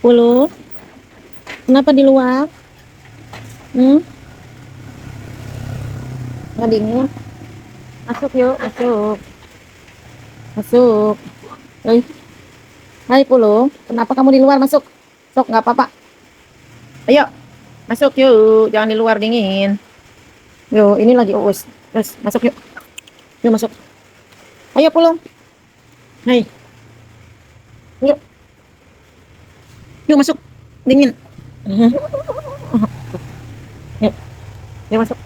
Puluh, kenapa di luar? Hmm? Nggak dingin? Masuk yuk, masuk. Masuk. Hei, hai Puluh, kenapa kamu di luar? Masuk. Sok, nggak apa-apa. Ayo, masuk yuk. Jangan di luar dingin. Yuk, ini lagi uus. Terus, masuk yuk. Yuk, masuk. Ayo Puluh. Hai, yuk. Yuk, masuk. Dingin. Yuk, yuk masuk.